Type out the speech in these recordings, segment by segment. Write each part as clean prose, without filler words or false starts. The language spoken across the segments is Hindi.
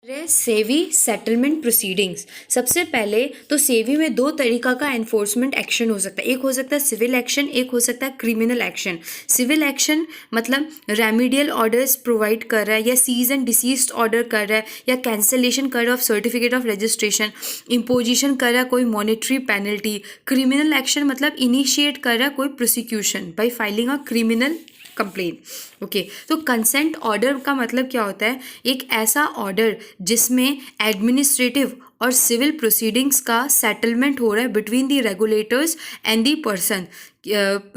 सेवी सेटलमेंट प्रोसीडिंग्स। सबसे पहले तो सेवी में दो तरीका का एनफोर्समेंट एक्शन हो सकता है। एक हो सकता है सिविल एक्शन, एक हो सकता है क्रिमिनल एक्शन। सिविल एक्शन मतलब रेमिडियल ऑर्डर्स प्रोवाइड कर रहा है, या सीज एंड डिसीज्ड ऑर्डर कर रहा है, या कैंसलेशन कर रहा है of certificate of registration, imposition कर रहा है कोई मॉनेटरी पेनल्टी। क्रिमिनल एक्शन मतलब इनिशिएट कर रहा है कोई prosecution bye filing a criminal complain. Okay, तो कंसेंट ऑर्डर का मतलब क्या होता है? एक ऐसा ऑर्डर जिसमें एडमिनिस्ट्रेटिव और सिविल प्रोसीडिंग्स का सेटलमेंट हो रहा है between the regulators and the person,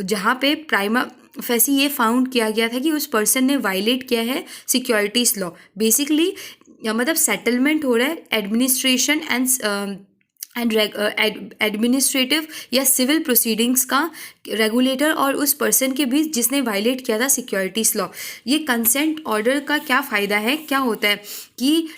जहाँ पे प्राइमा फैसी ये फाउंड किया गया था कि उस पर्सन ने वायलेट किया है सिक्योरिटीज लॉ। बेसिकली मतलब सेटलमेंट हो रहा है एडमिनिस्ट्रेशन एंड एडमिनिस्ट्रेटिव या सिविल प्रोसीडिंग्स का रेगुलेटर और उस पर्सन के बीच जिसने वायलेट किया था सिक्योरिटीज लॉ। ये कंसेंट ऑर्डर का क्या फ़ायदा है, क्या होता है कि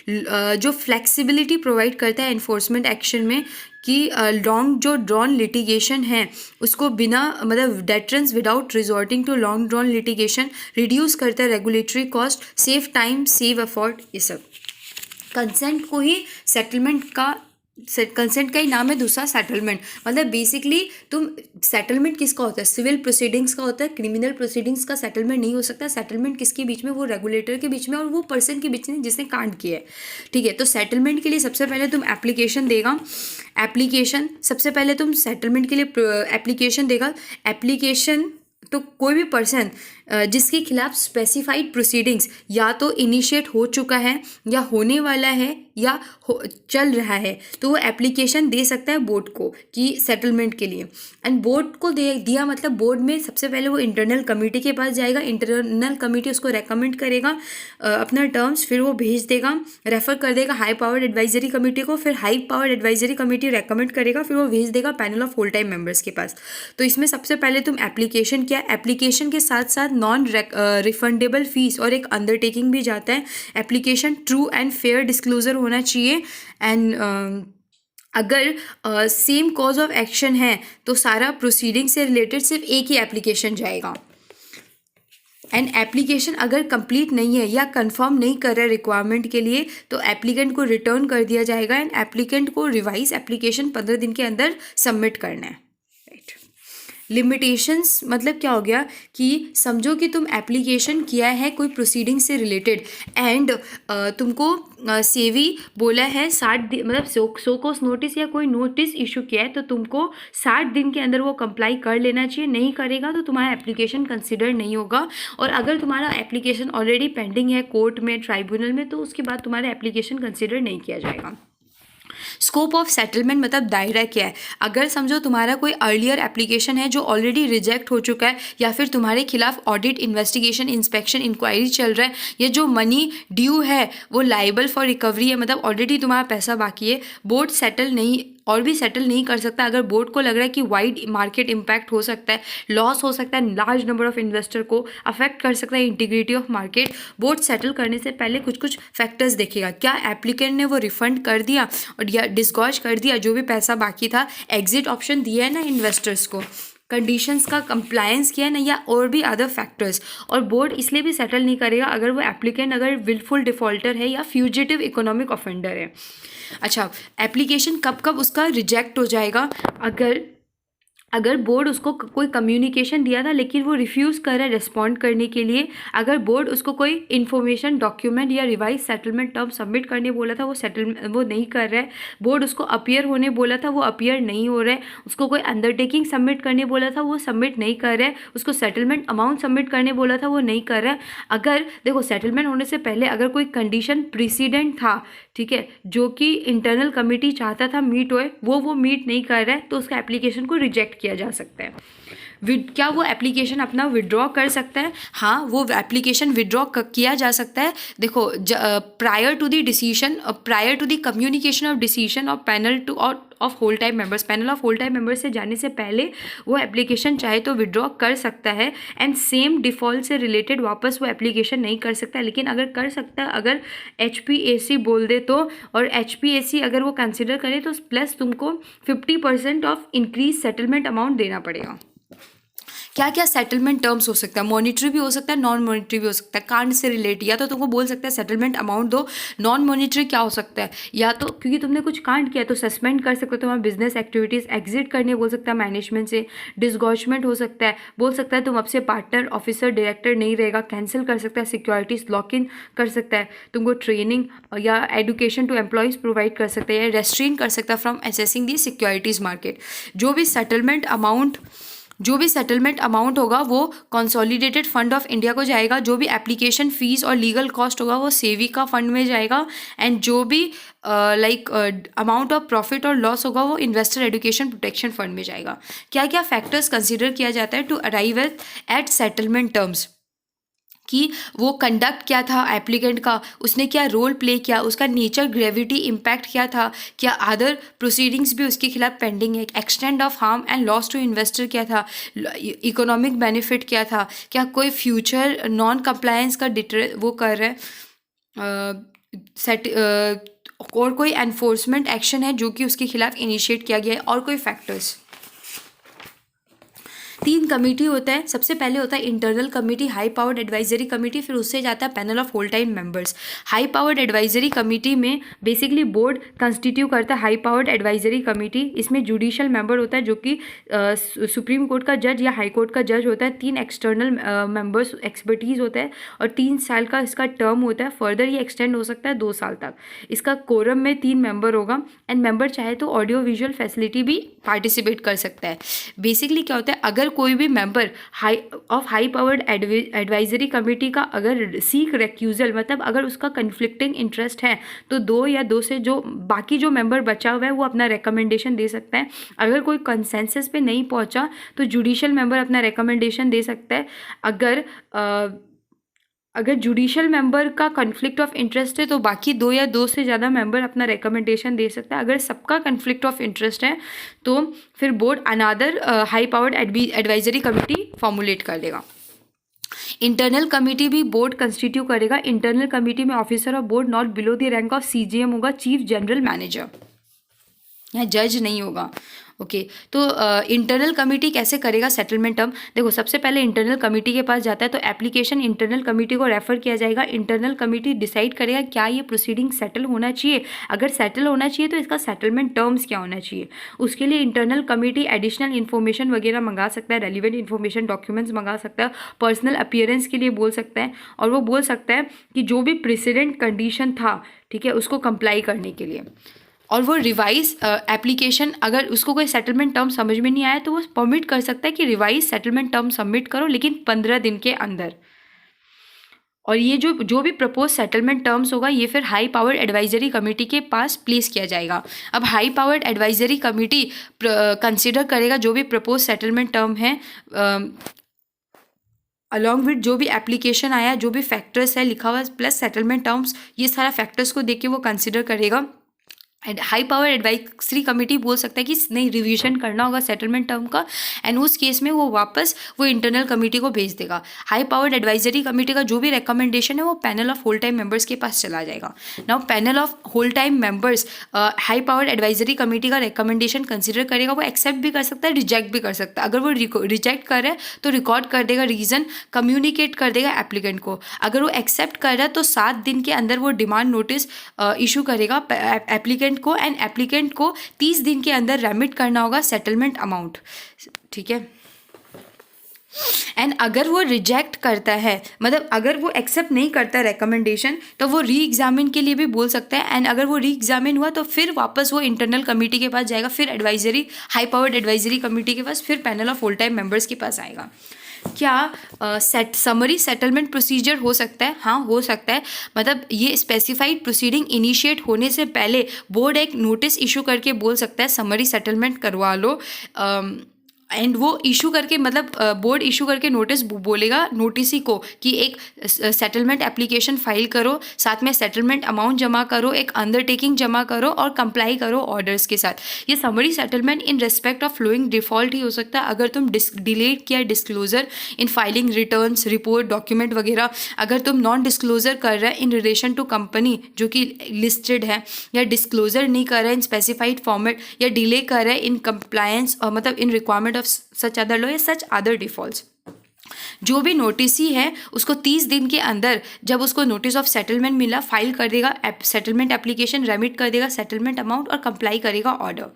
जो फ्लेक्सिबिलिटी प्रोवाइड करता है एनफोर्समेंट एक्शन में, कि लॉन्ग जो ड्रॉन लिटिगेशन है उसको बिना मतलब deterrence without resorting to long drawn litigation reduce करता है regulatory cost, save time, save effort. ये सब कंसेंट को ही सेटलमेंट का कंसेंट का ही नाम है दूसरा सेटलमेंट। मतलब बेसिकली तुम सेटलमेंट किसका होता है? सिविल प्रोसीडिंग्स का होता है। क्रिमिनल प्रोसीडिंग्स का सेटलमेंट नहीं हो सकता। सेटलमेंट किसके बीच में? वो रेगुलेटर के बीच में और वो पर्सन के बीच में जिसने कांड किया है। ठीक है, तो सेटलमेंट के लिए सबसे पहले तुम एप्लीकेशन देगा। एप्लीकेशन सबसे पहले तुम सेटलमेंट के लिए एप्लीकेशन देगा। एप्लीकेशन तो कोई भी पर्सन जिसके खिलाफ स्पेसिफाइड प्रोसीडिंग्स या तो इनिशिएट हो चुका है, या होने वाला है, या चल रहा है, तो वो एप्लीकेशन दे सकता है बोर्ड को कि सेटलमेंट के लिए। एंड बोर्ड को दिया मतलब बोर्ड में सबसे पहले वो इंटरनल कमेटी के पास जाएगा। इंटरनल कमेटी उसको रेकमेंड करेगा अपना टर्म्स, फिर वो भेज देगा, रेफर कर देगा हाई पावर्ड एडवाइजरी कमेटी को, फिर high powered advisory committee recommend करेगा, फिर वो भेज देगा panel of whole time members के पास। तो इसमें सबसे पहले तुम एप्लीकेशन किया, एप्लीकेशन के साथ साथ नॉन रिफंडेबल फीस और एक अंडरटेकिंग भी जाता है। Application true and fair disclosure होना चाहिए। एंड अगर सेम कॉज ऑफ एक्शन है तो सारा प्रोसीडिंग से रिलेटेड सिर्फ एक ही एप्लीकेशन जाएगा। एंड एप्लीकेशन अगर कंप्लीट नहीं है या कंफर्म नहीं कर रहा है रिक्वायरमेंट के लिए तो एप्लीकेंट को रिटर्न कर दिया जाएगा। एंड एप्लीकेंट को रिवाइज एप्लीकेशन 15 दिन के अंदर सबमिट करना है। लिमिटेशंस मतलब क्या हो गया कि समझो कि तुम एप्लीकेशन किया है कोई प्रोसीडिंग से रिलेटेड, एंड तुमको सेवी बोला है 60 दिन मतलब सोकोस नोटिस या कोई नोटिस इशू किया है तो तुमको 60 दिन के अंदर वो कंप्लाई कर लेना चाहिए। नहीं करेगा तो तुम्हारा एप्लीकेशन कंसिडर नहीं होगा। और अगर तुम्हारा एप्लीकेशन ऑलरेडी पेंडिंग है कोर्ट में, ट्राइब्यूनल में, तो उसके बाद तुम्हारा एप्लीकेशन कंसिडर नहीं किया जाएगा। स्कोप ऑफ सेटलमेंट मतलब दायरा क्या है? अगर समझो तुम्हारा कोई अर्लियर एप्लीकेशन है जो ऑलरेडी रिजेक्ट हो चुका है, या फिर तुम्हारे खिलाफ ऑडिट, इन्वेस्टिगेशन, इंस्पेक्शन, इंक्वायरी चल रहा है, या जो मनी ड्यू है वो लाइबल फॉर रिकवरी है, मतलब ऑलरेडी तुम्हारा पैसा बाकी है, बोर्ड सेटल नहीं और भी सेटल नहीं कर सकता। अगर बोर्ड को लग रहा है कि वाइड मार्केट इम्पैक्ट हो सकता है, लॉस हो सकता है, लार्ज नंबर ऑफ इन्वेस्टर को अफेक्ट कर सकता है integrity of market, board settle करने से पहले कुछ कुछ फैक्टर्स देखेगा। क्या एप्लीकेंट ने वो रिफंड कर दिया और या डिस्गॉज कर दिया जो भी पैसा बाकी था, एग्जिट ऑप्शन दिया है ना इन्वेस्टर्स को, कंडीशंस का कंप्लायंस किया ना, या और भी अदर फैक्टर्स। और बोर्ड इसलिए भी सेटल नहीं करेगा अगर वो एप्लीकेंट अगर विलफुल डिफॉल्टर है या फ्यूजिटिव इकोनॉमिक ऑफेंडर है। अच्छा, एप्लीकेशन कब कब उसका रिजेक्ट हो जाएगा? अगर बोर्ड उसको कोई कम्युनिकेशन दिया था लेकिन वो रिफ्यूज़ कर रहा है रिस्पॉन्ड करने के लिए, अगर बोर्ड उसको कोई इन्फॉर्मेशन डॉक्यूमेंट या रिवाइज सेटलमेंट टर्म सबमिट करने बोला था वो नहीं कर रहा है, बोर्ड उसको अपीयर होने बोला था वो अपीयर नहीं हो रहा है, उसको कोई अंडरटेकिंग सबमिट करने बोला था वो सबमिट नहीं कर रहा है, उसको सेटलमेंट अमाउंट सबमिट करने बोला था वो नहीं कर रहा है। अगर देखो सेटलमेंट होने से पहले अगर कोई कंडीशन प्रीसीडेंट था, ठीक है, जो कि इंटरनल कमेटी चाहता था मीट होए, वो मीट नहीं कर रहा है, तो उसका एप्लीकेशन को रिजेक्ट किया जा सकता है। क्या वो एप्लीकेशन अपना विड्रॉ कर सकता है? हाँ, वो एप्लीकेशन विड्रॉ किया जा सकता है। देखो, prior to the decision, prior to the communication of decision of panel to of whole time members, panel of whole time members से जाने से पहले वो एप्लीकेशन चाहे तो विड्रॉ कर सकता है। एंड सेम डिफ़ॉल्ट से रिलेटेड वापस वो एप्लीकेशन नहीं कर सकता, लेकिन अगर कर सकता है अगर HPAC बोल दे तो, और HPAC अगर वो कंसिडर करे तो प्लस तुमको 50% ऑफ इंक्रीज सेटलमेंट अमाउंट देना पड़ेगा। क्या क्या सेटलमेंट टर्म्स हो सकता है, मॉनिटरी भी हो सकता है, नॉन मॉनिटरी भी हो सकता है, कांड से रिलेट, या तो तुमको बोल सकता है सेटलमेंट अमाउंट दो। नॉन मॉनिटरी क्या हो सकता है, या तो क्योंकि तुमने कुछ कांड किया तो सस्पेंड कर सकते हो, तुम्हारा बिजनेस एक्टिविटीज एग्जिट करने बोल सकता है मैनेजमेंट से, डिसगॉर्जमेंट हो सकता है, बोल सकता है तुम अब से पार्टनर ऑफिसर डायरेक्टर नहीं रहेगा, कैंसिल कर सकता है, सिक्योरिटीज लॉक इन कर सकता है, तुमको ट्रेनिंग या एजुकेशन टू एम्प्लॉयज़ प्रोवाइड कर सकता है, या रेस्ट्रेन कर सकता है from assessing the securities market. जो भी सेटलमेंट अमाउंट होगा वो कंसोलिडेटेड फंड ऑफ इंडिया को जाएगा, जो भी एप्लीकेशन फीस और लीगल कॉस्ट होगा वो सेवी का फंड में जाएगा, एंड जो भी अमाउंट ऑफ प्रॉफिट और लॉस होगा वो इन्वेस्टर एजुकेशन प्रोटेक्शन फंड में जाएगा। क्या क्या फैक्टर्स कंसिडर किया जाता है to arrive at settlement terms, कि वो कंडक्ट क्या था एप्लीकेंट का, उसने क्या रोल प्ले किया, उसका नेचर, ग्रेविटी, इम्पैक्ट क्या था, क्या अदर प्रोसीडिंग्स भी उसके खिलाफ पेंडिंग है, extent of harm and loss to investor क्या था, इकोनॉमिक बेनिफिट क्या था, क्या कोई फ्यूचर नॉन कंप्लायंस का वो कर रहा है, और कोई एनफोर्समेंट एक्शन है जो कि उसके खिलाफ इनिशिएट किया गया है, और कोई फैक्टर्स। 3 कमेटी होता है, सबसे पहले होता है internal committee, high powered advisory committee, फिर उससे जाता है panel of whole time members. High powered advisory committee में बेसिकली बोर्ड कंस्टिट्यूट करता है हाई पावर्ड एडवाइजरी कमेटी। इसमें जुडिशियल मेंबर होता है जो कि सुप्रीम कोर्ट का जज या हाई कोर्ट का जज होता है। 3 एक्सटर्नल मेंबर्स एक्सपर्टीज होता है और 3 साल का इसका टर्म होता है। फर्दर ये एक्सटेंड हो सकता है 2 साल तक। इसका कोरम में 3 मेंबर होगा एंड मेंबर चाहे तो ऑडियो विजुअल फैसिलिटी भी पार्टिसिपेट कर सकता है। बेसिकली क्या होता है, अगर कोई भी member high powered advisory committee का अगर सीक रेक्यूजल, मतलब अगर उसका कन्फ्लिक्टिंग इंटरेस्ट है तो 2 या 2 से जो बाकी जो मेंबर बचा हुआ है वो अपना रिकमेंडेशन दे सकता है। अगर कोई कंसेंसस पे नहीं पहुंचा तो जुडिशियल मेंबर अपना रिकमेंडेशन दे सकता है। अगर जुडिशियल मेंबर का कन्फ्लिक्ट ऑफ इंटरेस्ट है तो बाकी 2 या 2 से ज़्यादा मेंबर अपना रिकमेंडेशन दे सकता है। अगर सबका कन्फ्लिक्ट ऑफ इंटरेस्ट है तो फिर board another high powered advisory committee formulate कर देगा। इंटरनल कमेटी भी बोर्ड कंस्टिट्यूट करेगा। इंटरनल कमेटी में officer of board not below the rank of CGM होगा, चीफ जनरल मैनेजर, यहाँ जज नहीं होगा। ओके तो इंटरनल कमेटी कैसे करेगा सेटलमेंट टर्म। देखो सबसे पहले इंटरनल कमेटी के पास जाता है तो एप्लीकेशन इंटरनल कमेटी को रेफर किया जाएगा। इंटरनल कमेटी डिसाइड करेगा क्या ये प्रोसीडिंग सेटल होना चाहिए, अगर सेटल होना चाहिए तो इसका सेटलमेंट टर्म्स क्या होना चाहिए। उसके लिए इंटरनल कमेटी एडिशनल इन्फॉर्मेशन वगैरह मंगा सकता है, रेलिवेंट इन्फॉर्मेशन डॉक्यूमेंट्स मंगा सकता है, पर्सनल अपीयरेंस के लिए बोल सकता है, और वो बोल सकता है कि जो भी प्रेसिडेंट कंडीशन था, ठीक है, उसको कंप्लाई करने के लिए। और वो रिवाइज एप्लीकेशन, अगर उसको कोई सेटलमेंट टर्म समझ में नहीं आया तो वो परमिट कर सकता है कि रिवाइज सेटलमेंट टर्म सबमिट करो, लेकिन 15 दिन के अंदर। और ये जो भी प्रपोज सेटलमेंट टर्म्स होगा ये फिर हाई पावर्ड एडवाइजरी कमेटी के पास प्लेस किया जाएगा। अब high powered advisory committee consider करेगा जो भी प्रपोज सेटलमेंट टर्म है अलॉन्ग विद जो भी एप्लीकेशन आया, जो भी फैक्टर्स है लिखा हुआ प्लस सेटलमेंट टर्म्स, ये सारा फैक्टर्स को देख के वो कंसिडर करेगा। हाई पावर एडवाइजरी कमेटी बोल सकता है कि नहीं रिवीजन करना होगा सेटलमेंट टर्म का, एंड उस केस में वो वापस वो इंटरनल कमेटी को भेज देगा। हाई पावर्ड एडवाइजरी कमेटी का जो भी रिकमेंडेशन है वो panel of whole time members के पास चला जाएगा। Now panel of whole time members high powered advisory committee का रिकमेंडेशन कंसिडर करेगा। वो एक्सेप्ट भी कर सकता है, रिजेक्ट भी कर सकता है। अगर वो रिजेक्ट कर रहा है तो रिकॉर्ड कर देगा रीज़न, कम्युनिकेट कर देगा एप्लीकेंट को। अगर वो एक्सेप्ट कर रहा है तो 7 दिन के अंदर वो डिमांड नोटिस इशू करेगा एप्लीकेंट को, एंड एप्लीकेंट को 30 दिन के अंदर रेमिट करना होगा सेटलमेंट अमाउंट, ठीक है। एंड अगर वो रिजेक्ट करता है, मतलब अगर वो एक्सेप्ट नहीं करता रिकमेंडेशन, तो वो री एग्जामिन के लिए भी बोल सकता है। एंड अगर वो री एग्जामिन हुआ तो फिर वापस वो इंटरनल कमेटी के पास जाएगा, फिर advisory high powered advisory committee के पास, फिर panel of whole time members के पास आएगा। क्या समरी सेटलमेंट प्रोसीजर हो सकता है? हाँ हो सकता है। मतलब ये स्पेसिफाइड प्रोसीडिंग इनिशिएट होने से पहले बोर्ड एक नोटिस इशू करके बोल सकता है समरी सेटलमेंट करवा लो, एंड वो इशू करके, मतलब बोर्ड इशू करके नोटिस बोलेगा नोटिसी को कि एक सेटलमेंट एप्लीकेशन फाइल करो, साथ में सेटलमेंट अमाउंट जमा करो, एक अंडरटेकिंग जमा करो और कंप्लाई करो ऑर्डर्स के साथ। ये summary settlement in respect of flowing default ही हो सकता है अगर तुम डिलेट किया disclosure in filing returns, report, document वगैरह। अगर तुम नॉन डिस्क्लोजर कर रहा है इन रिलेशन टू कंपनी जो कि लिस्टेड है, या डिस्क्लोजर नहीं कर रहा है इन स्पेसिफाइड फॉर्मेट, या डिले कर रहा है इन कंप्लायंस, मतलब इन requirement of such other law, such other defaults. जो भी नोटिस ही है उसको 30 दिन के अंदर जब उसको नोटिस ऑफ सेटलमेंट मिला फाइल कर देगा, सेटलमेंट एप्लीकेशन रेमिट कर देगा, सेटलमेंट अमाउंट और कंप्लाई करेगा ऑर्डर।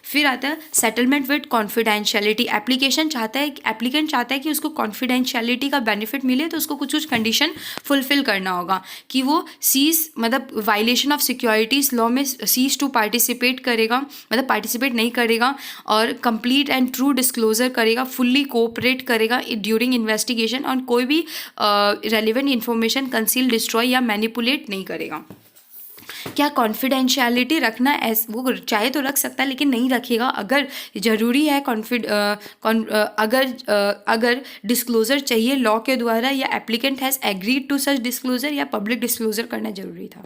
फिर आता है सेटलमेंट विद कॉन्फिडेंशियलिटी। एप्लीकेंट चाहता है कि उसको कॉन्फिडेंशियलिटी का बेनिफिट मिले तो उसको कुछ कुछ कंडीशन फुलफिल करना होगा कि वो सीज मतलब वायलेशन ऑफ सिक्योरिटीज लॉ में सीज टू पार्टिसिपेट करेगा, मतलब पार्टिसिपेट नहीं करेगा, और कंप्लीट एंड ट्रू डिस्क्लोजर करेगा, फुल्ली कोऑपरेट करेगा ड्यूरिंग इन्वेस्टिगेशन, और कोई भी रेलिवेंट इंफॉर्मेशन कंसील, डिस्ट्रॉय या मैनिपुलेट नहीं करेगा। क्या कॉन्फिडेंशियलिटी रखना वो चाहे तो रख सकता है लेकिन नहीं रखेगा अगर ज़रूरी है, अगर डिस्क्लोजर चाहिए लॉ के द्वारा या applicant has agreed to such disclosure या पब्लिक डिस्क्लोजर करना ज़रूरी था।